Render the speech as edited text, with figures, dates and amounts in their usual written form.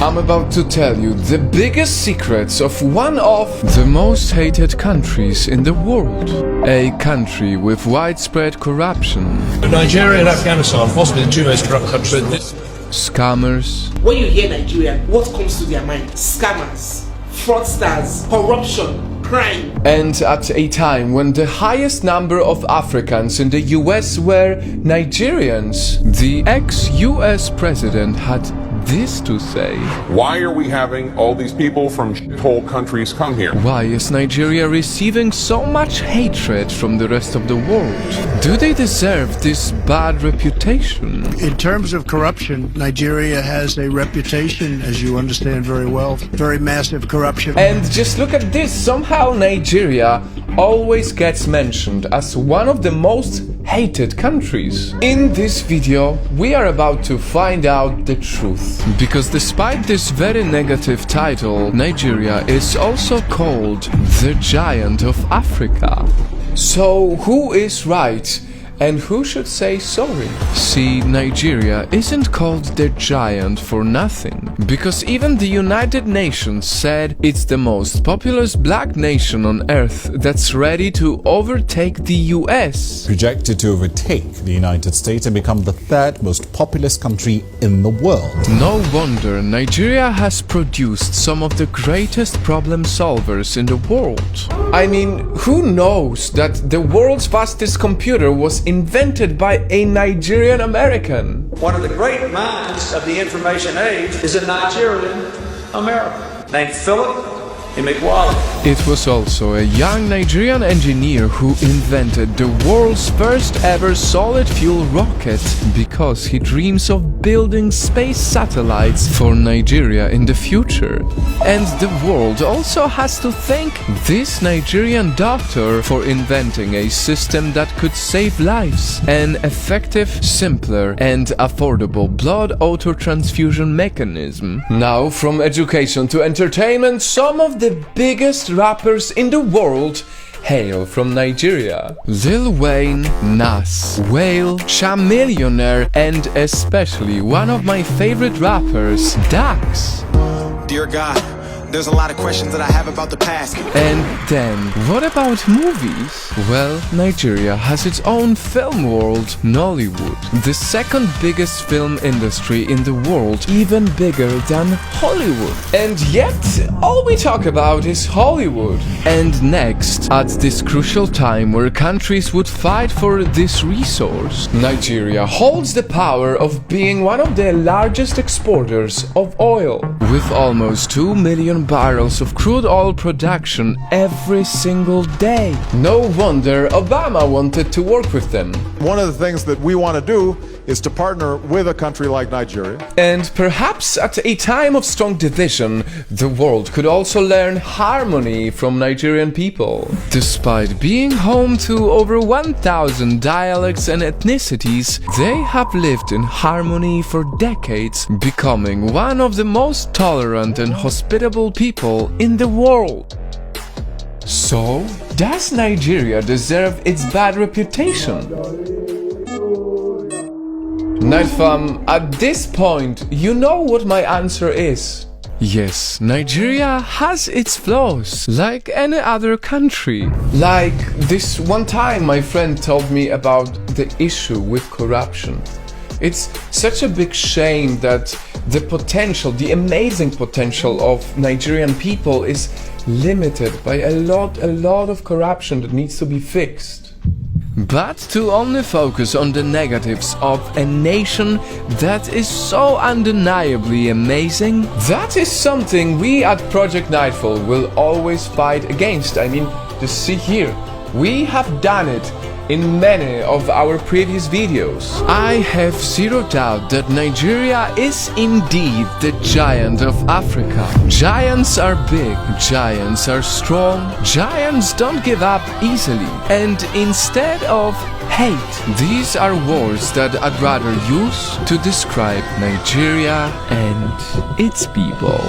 I'm about to tell you the biggest secrets of one of the most hated countries in the world. A country with widespread corruption. Nigeria and Afghanistan, possibly the two most corrupt countries. Scammers. When you hear Nigeria, what comes to their mind? Scammers, fraudsters, corruption, crime. And at a time when the highest number of Africans in the US were Nigerians, the ex-US president had this to say. Why are we having all these people from shithole countries come here? Why is Nigeria receiving so much hatred from the rest of the world? Do they deserve this bad reputation? In terms of corruption, Nigeria has a reputation, as you understand very well, very massive corruption. And just look at this, somehow Nigeria always gets mentioned as one of the most hated countries. In this video, we are about to find out the truth. Because despite this very negative title, Nigeria is also called the Giant of Africa. So who is right? And who should say sorry? See, Nigeria isn't called the giant for nothing, because even the United Nations said it's the most populous black nation on earth that's ready to overtake the US. Projected to overtake the United States and become the third most populous country in the world. No wonder Nigeria has produced some of the greatest problem solvers in the world. I mean, who knows that the world's fastest computer was invented by a Nigerian American? One of the great minds of the information age is a Nigerian American named Philip Emeagwali. It was also a young Nigerian engineer who invented the world's first ever solid fuel rocket because he dreams of building space satellites for Nigeria in the future. And the world also has to thank this Nigerian doctor for inventing a system that could save lives, an effective, simpler and affordable blood auto-transfusion mechanism. Now, from education to entertainment, some of the biggest rappers in the world hail from Nigeria. Lil Wayne, Nas, Wale, Chamillionaire, and especially one of my favorite rappers, Dax. Dear God, there's a lot of questions that I have about the past. And then, what about movies? Well, Nigeria has its own film world, Nollywood, the second biggest film industry in the world, even bigger than Hollywood. And yet, all we talk about is Hollywood. And next, at this crucial time where countries would fight for this resource, Nigeria holds the power of being one of the largest exporters of oil, with almost 2 million barrels of crude oil production every single day. No wonder Obama wanted to work with them. One of the things that we want to do is to partner with a country like Nigeria. And perhaps at a time of strong division, the world could also learn harmony from Nigerian people. Despite being home to over 1,000 dialects and ethnicities, they have lived in harmony for decades, becoming one of the most tolerant and hospitable people in the world. So, does Nigeria deserve its bad reputation? Nightfam, at this point, you know what my answer is. Yes, Nigeria has its flaws, like any other country. Like this one time my friend told me about the issue with corruption. It's such a big shame that the potential, the amazing potential of Nigerian people is limited by a lot of corruption that needs to be fixed. But to only focus on the negatives of a nation that is so undeniably amazing, that is something we at Project Nightfall will always fight against. I mean, just see here, we have done it in many of our previous videos. I have zero doubt that Nigeria is indeed the giant of Africa. Giants are big, giants are strong, giants don't give up easily. And instead of hate, these are words that I'd rather use to describe Nigeria and its people.